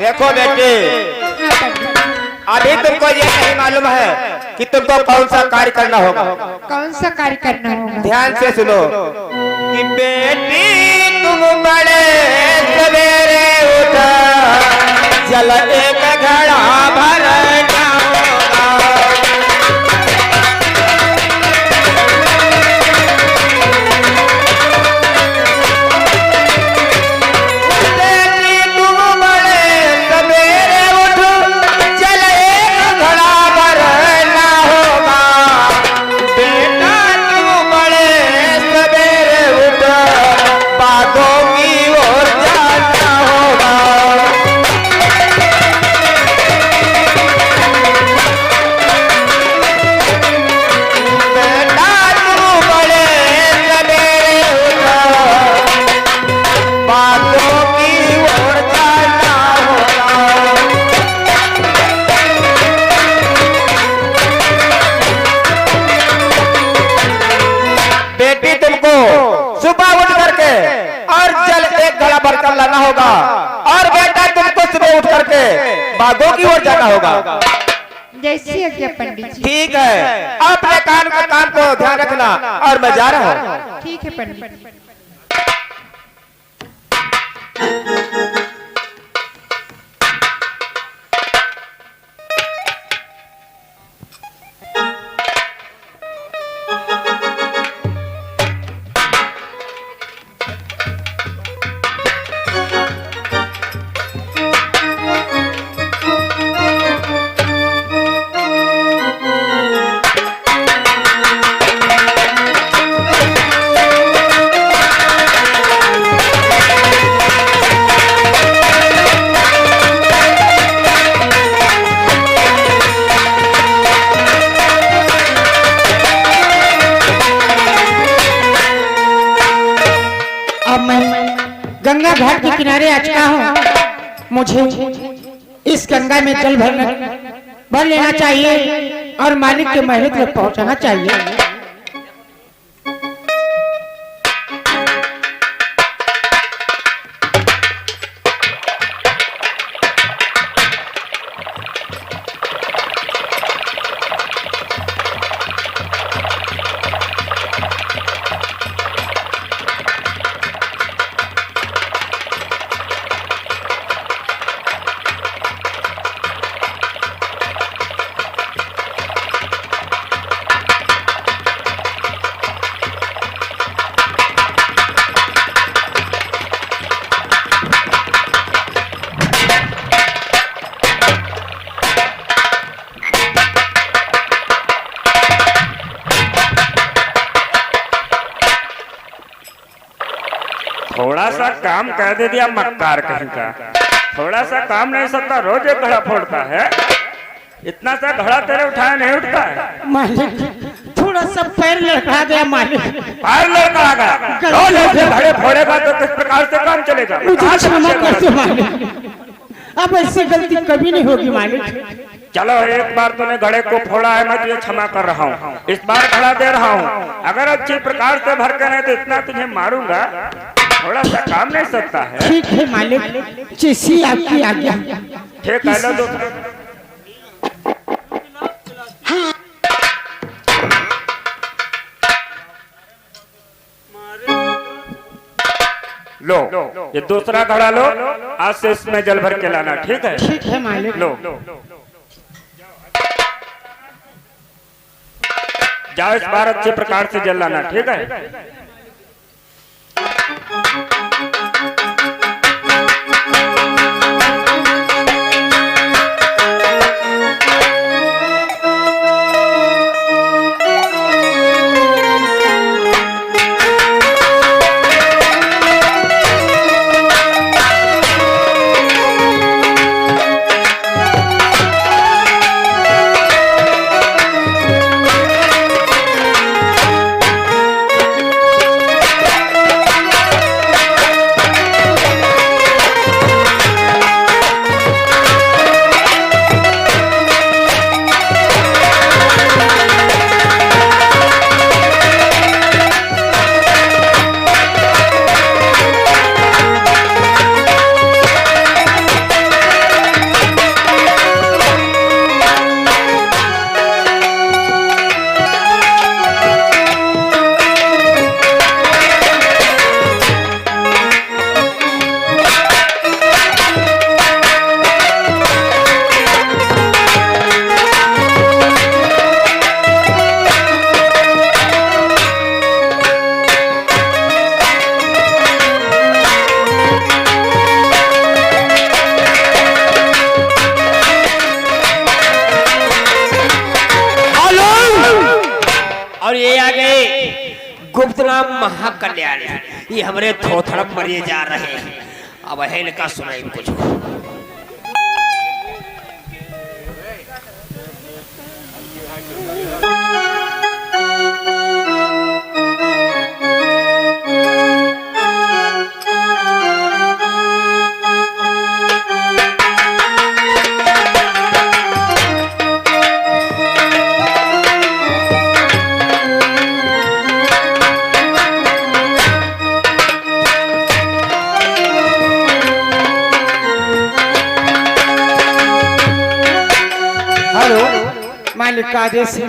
देखो बेटे, अभी तुमको ये नहीं मालूम है कि तुमको कौन सा कार्य करना होगा। कौन सा कार्य करना होगा? ध्यान से सुनो कि बेटी तुम बड़े सवेरे उठा, जल एक घड़ा भरना होगा। भरकर लाना होगा और बेटा तुमको सुबह उठ करके बागों की ओर जाना होगा। जैसी आज्ञा पंडित जी। ठीक है, अपने काम को ध्यान रखना और मैं जा रहा हूँ। ठीक है पंडित जी। गंगा घाट के किनारे आ चुका हूँ। मुझे इस गंगा में जल भर लेना चाहिए और मालिक के महल तक पहुँचाना चाहिए। थोड़ा सा काम कह दे दिया मक्कार कहीं का। थोड़ा सा काम नहीं सकता, रोज एक घड़ा फोड़ता है। इतना सा घड़ा तेरे उठाया नहीं उठता है। मालिक थोड़ा सा पैर लड़खड़ा गया मालिक। पैर लड़खड़ा गया? रोज ऐसे घड़े फोड़ेगा तो किस प्रकार से काम चलेगा? मुझे क्षमा कर दो मालिक, अब ऐसी गलती कभी नहीं होगी मालिक। चलो एक बार तूने घड़े को फोड़ा है, मैं तुझे क्षमा कर रहा हूँ। इस बार घड़ा दे रहा हूँ, अगर अच्छी प्रकार से भर कर नहीं तो इतना तुझे मारूंगा। थोड़ा सा काम नहीं सकता है। ठीक है मालिक, जैसी आपकी आज्ञा। ठीक है, लो लो ये दूसरा घड़ा लो, आज से इसमें जल भर के लाना। ठीक है? ठीक है मालिक। लो जाओ, इस बार अच्छे प्रकार से जल लाना। ठीक है? ये आ गए गुप्त नाम महाकल्याण, ये हमारे थोथड़म मरिए जा रहे हैं। अब है इनका सुनाई कुछ। मालिक का आदेश है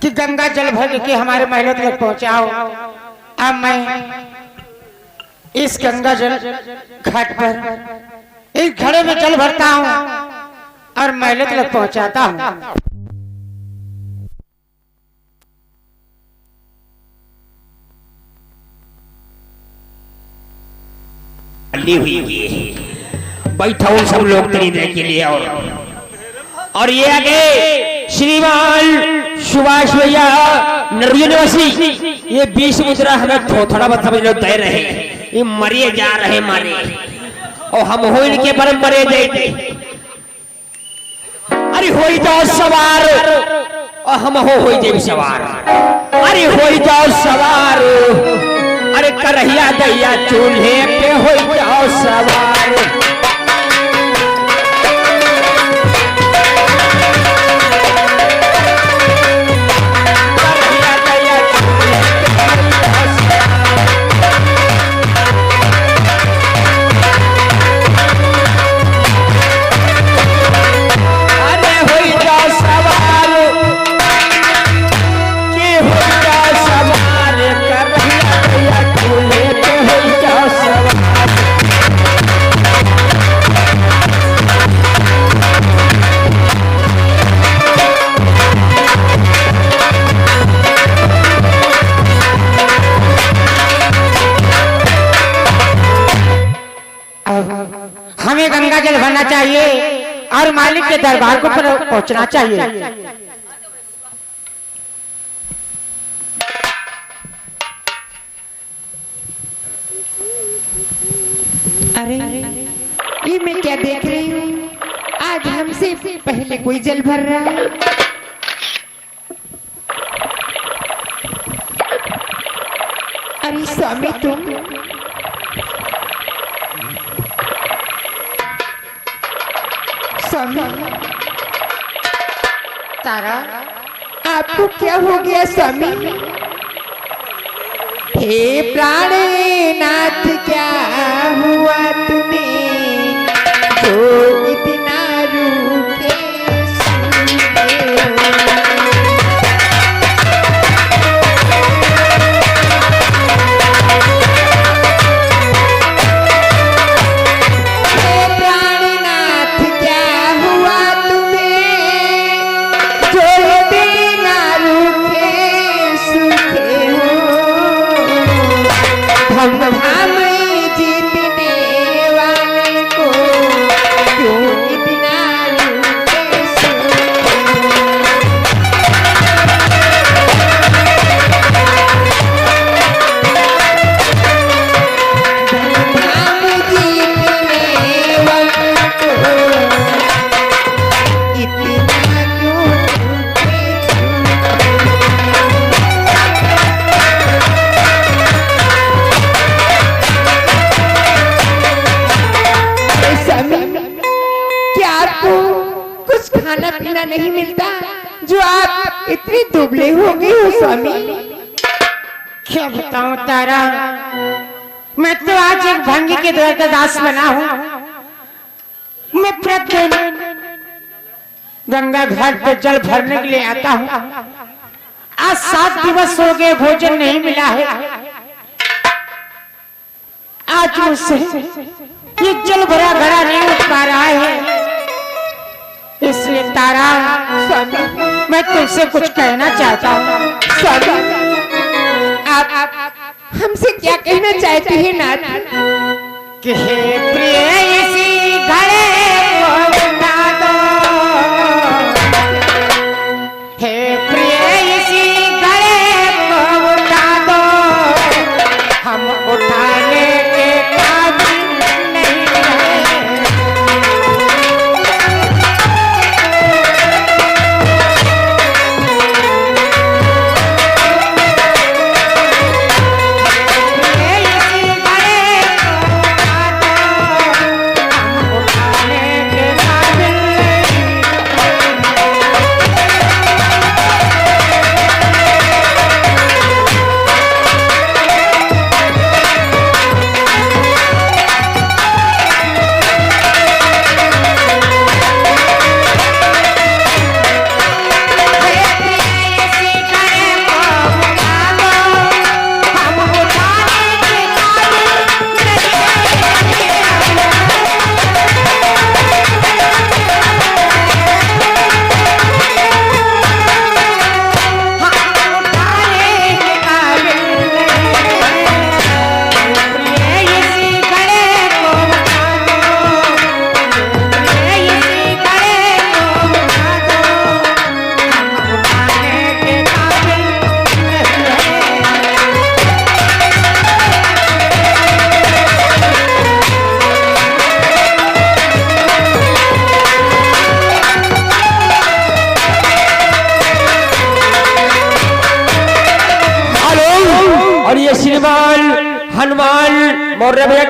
कि गंगा जल भर के हमारे महलों तक पहुंचाओ। अब मैं इस गंगा जल घाट पर इस घड़े में जल भरता हूं और महलों तक पहुंचाता हूं। बैठा हूं सब लोग खरीदने के लिए। और ये आगे श्रीमान सुभाष भैया नरवी निवासी, ये 20 मुद्रा हमें थोड़ा बहुत समझ लो दे रहे, ये मरिए जा रहे मारे, और हम हो इनके पर मरे जाते। अरे हो जाओ सवार, और हम हो जाए सवार। अरे हो जाओ सवार, अरे करहिया दैया चूल्हे पे हो जाओ सवार। हमें गंगा जल भरना चाहिए और मालिक के दरबार को पहुंचना चाहिए। अरे ये मैं क्या देख रही हूँ? आज हमसे पहले कोई जल भर रहा है। अरे स्वामी तुम स्वामी, तारा आपको क्या हो गया स्वामी? हे प्राणनाथ क्या हुआ तुम्हें जो इतना रूठे सूखे हो? नहीं मिलता जो आप इतने दुबले हो गए हो स्वामी? क्या बताऊं तारा, मैं तो आज एक भंगी के द्वार का दास बना हूँ। मैं प्रतिदिन गंगा घाट पर जल भरने के लिए आता हूँ। आज 7 दिवस हो गए भोजन नहीं मिला है। आज मुझसे ये जल भरा घड़ा नहीं उठ पा रहा है। इसलिए तारा मैं तुमसे कुछ कहना चाहता हूँ। आप हमसे क्या कहना चाहते हैं नाथ? कि हे प्रेयसी घड़े को बना दो, हे प्रेयसी घड़े और ये श्रीमान हनुमान मौर्य भैया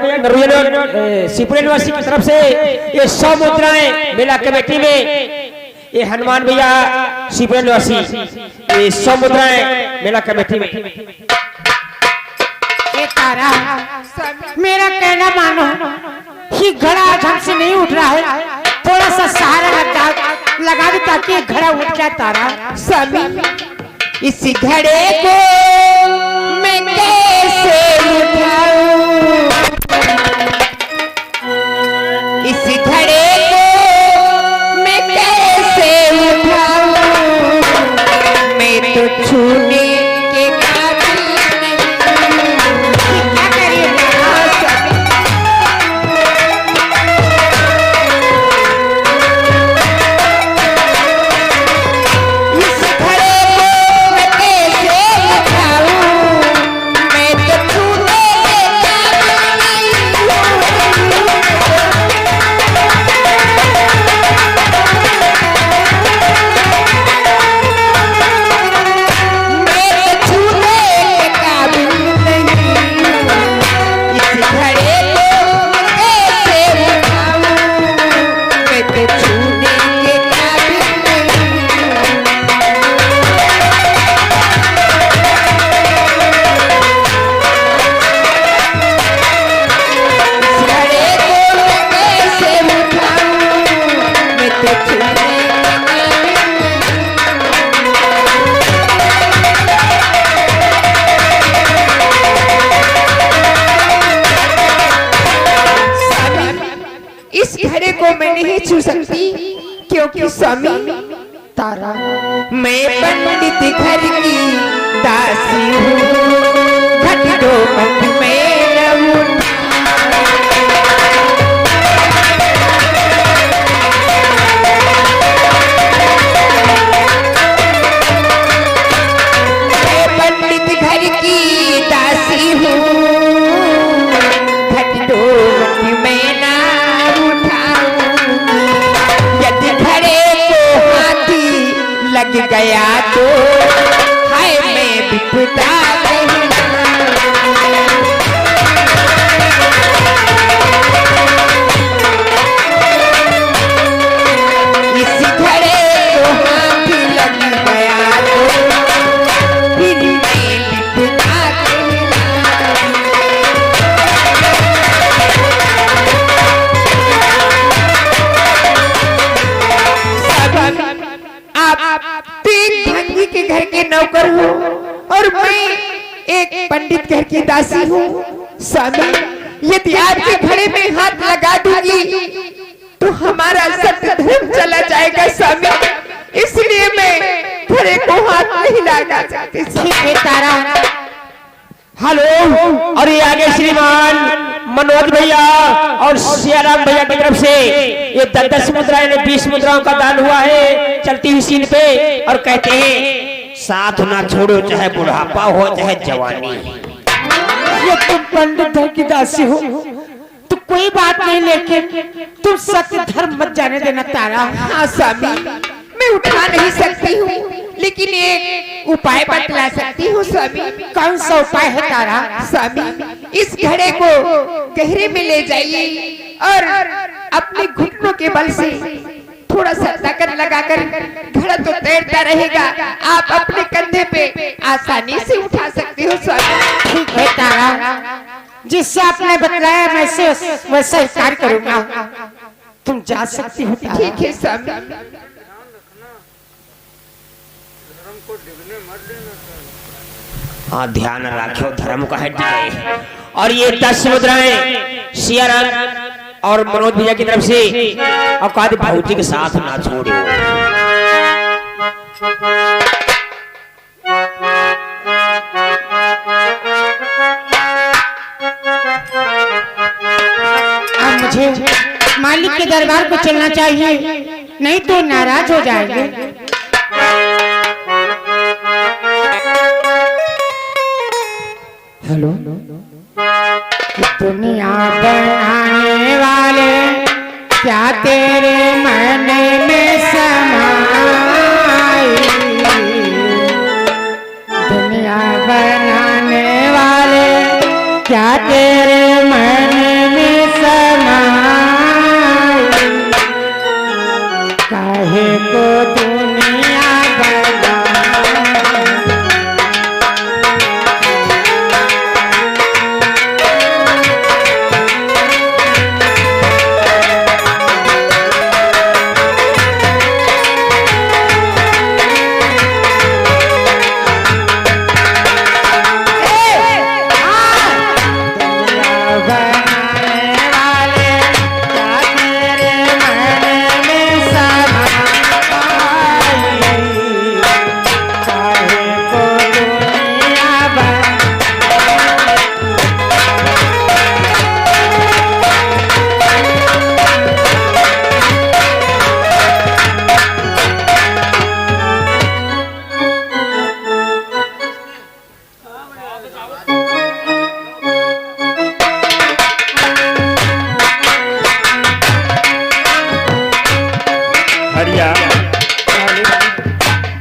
शिवपुर यूनिवर्सिटी की तरफ से ये 100 मुद्राएं मेला कमेटी में, ये हनुमान भैया शिवपुर यूनिवर्सिटी ये 100 मुद्राएं मेला कमेटी में। ये तारा मेरा कहना मानो, ये घड़ा आज हमसे नहीं उठ रहा है, थोड़ा सा सहारा लगा दे ताकि ये घड़ा उठ जाए। तारा स्वामी इस घड़े को मैं कैसे उठाऊं, इस घड़े को मैं कैसे उठाऊं, मैं तो छूने के काबिल नहीं। क्या करिए इस घड़े को मैं कैसे उठाऊं, मैं तो छूने के काबिल नहीं। मैं तो छूने के काबिल नहीं, इस घड़े को मैं कैसे उठाऊं, मैं तो छूने के काबिल नहीं। इस घड़े को मैं कैसे उठाऊं, मैं तो छूने के काबिल नहीं। स्वामी इस घड़े को मैं नहीं छू सकती, क्योंकि स्वामी तारा मैं पंडित घर की दासी हूँ, घट दो मत में रहूं। मैं पंडित घर की दासी हूँ, घट दो मत में ना उठाऊं। यदि घड़े को हाथी लग गया तो हाय मैं विपदा इस घड़े को हाथी लग गया तो फिर मैं विपदा आप तीन भंगी के घर के नौकर हो और मैं एक पंडित घर की दासी हूँ। स्वामी यदि आपके घड़े में हाथ लगा दूंगी तो हमारा सत्य धर्म चला जाएगा स्वामी, इसलिए मैं घड़े को हाथ नहीं लगा सकती। ठीक है तारा। हेलो, और ये आगे श्रीमान मनोज भैया और सियाराम भैया की तरफ से ये 10 मुद्राएं ने 20 मुद्राओं का दान हुआ है चलती हुई सीन पे, और कहते हैं साथ ना छोड़ो चाहे बुढ़ापा हो चाहे जवानी। ये तुम पंडित घर की दासी हो तो कोई बात नहीं, लेकिन तुम सत्य धर्म मत जाने देना तारा। हाँ स्वामी मैं उठा नहीं सकती हूँ, लेकिन एक उपाय बतला सकती हूँ स्वामी। कौन सा उपाय है तारा? स्वामी इस घड़े को गहरे में ले जाइए और अपने घुटनों के बल से थोड़ा सा ताकत लगाकर घड़ा तो तैरता रहेगा, आप अपने कंधे पे आसानी से उठा सकते हो स्वामी। ठीक है तारा, जिससे आपने बतलाया मैं वैसा ही कार्य करूंगा। तुम जा सकती हो तारा। ठीक है स्वामी। हाँ ध्यान रखो धर्म का है डिगे। और ये 10 मुद्राएं सियाराम और मनोज भैया की तरफ से औकात भौजी के साथ ना छोड़ो। अब मुझे मालिक के दरबार को चलना चाहिए, नहीं तो नाराज हो जाएंगे। हेलो, दुनिया बनाने वाले क्या तेरे मन में समाई, दुनिया बनाने वाले क्या तेरे मन में समाए, काहे को दुनिया बना।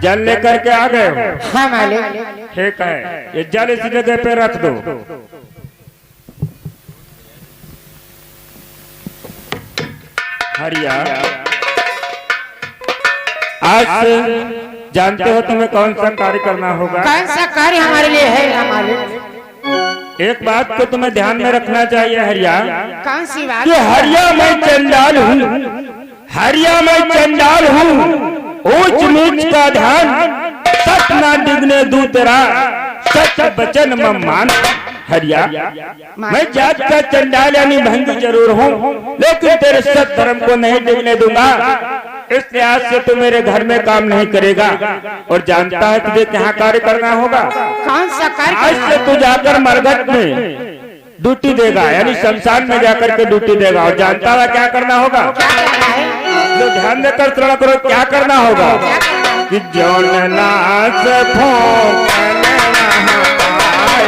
जल लेकर के आ गए हो? हाँ मालिक। ठीक है, ये जल इसी जगह पे रख दो। हरिया, आज से जानते हो तुम्हें कौन सा कार्य करना होगा? कौन सा कार्य हमारे लिए है मालिक? एक बात को तुम्हें ध्यान में रखना चाहिए हरिया, कौन सी बात? कि हरिया मैं चंडाल हूँ, हरिया मैं चंडाल हूँ, ऊंच नीच का ध्यान सच ना डिगने दूं तेरा, सच बचन में मान। हरिया, मैं जात का चंडाल यानी भंगी जरूर हूँ, लेकिन तेरे सत धर्म को नहीं डिगने दूंगा। इस लिहाज से तू मेरे घर में काम नहीं करेगा और जानता है तुझे क्या कार्य करना होगा? कौन सा कार्य? आज से तू जाकर मरघट में ड्यूटी देगा, यानी शमशान में जाकर के ड्यूटी देगा। और जानता है क्या करना होगा? जो ध्यान देकर श्रवण करो, क्या करना होगा? कि जौन नाच फूंकने वहाँ आए,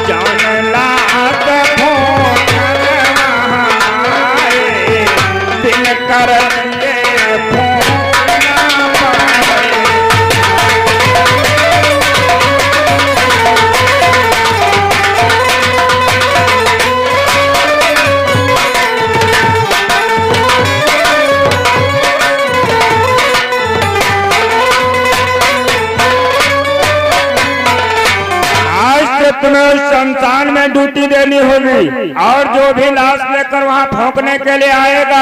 जौन नाच फूंकने वहाँ आए, दिन कर दिए फूंकना पाए। तुम्हें शमशान में ड्यूटी देनी होगी, और जो भी लाश लेकर वहाँ फूंकने के लिए आएगा,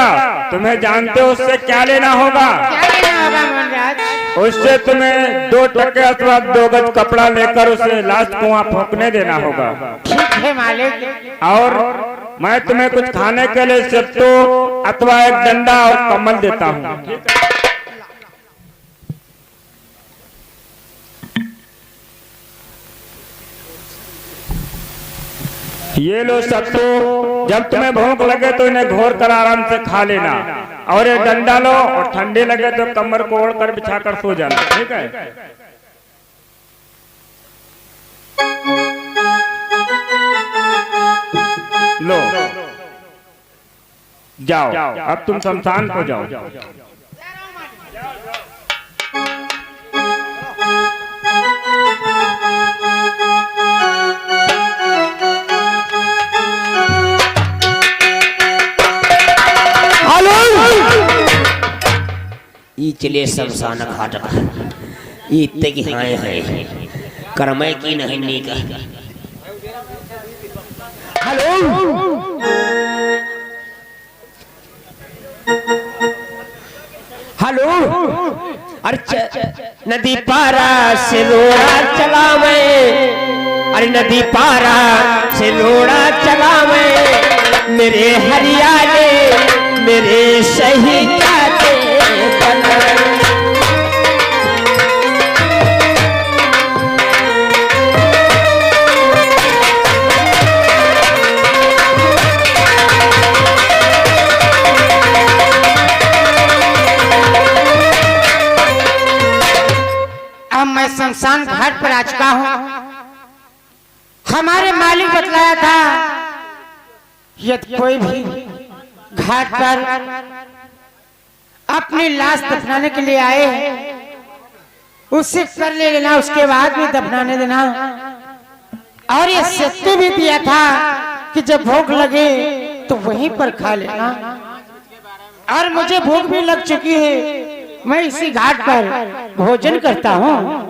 तुम्हें जानते हो उससे क्या लेना होगा? क्या लेना होगा मनराज? उससे तुम्हें 2 टके अथवा 2 गज कपड़ा लेकर उसे लाश को वहाँ फूंकने देना होगा। ठीक है मालिक। और मैं तुम्हें कुछ खाने के लिए सत्तू अथवा एक डंडा और कम्बल देता हूँ। ये लो सत्तू, जब तुम्हें भूख लगे तो इन्हें घोर कर आराम से खा लेना, और ये डंडा लो, और ठंडी लगे तो कमर को ओढ़कर बिछाकर सो जाना। ठीक है? लो, जाओ, अब तुम शमशान को जाओ। ई चले शमशान घाट इतने की हाय है करमय की नहीं नी का। हेलो हेलो, अरे नदी पारा से लोड़ा चला मैं, अरे नदी पारा से लोड़ा चला मैं, मेरे हरियाले मेरे सही जाते अब मैं शमशान घाट पर आ चुका हूँ। हमारे मालिक बतलाया था यदि कोई भी घाट पर अपनी लाश दफनाने के लिए आए हैं, उससे कर ले लेना, उसके बाद भी दफनाने देना। और ये सत्य भी दिया था कि जब भूख लगे तो वहीं पर खा लेना। और मुझे भूख भी लग चुकी है, मैं इसी घाट पर भोजन करता हूँ।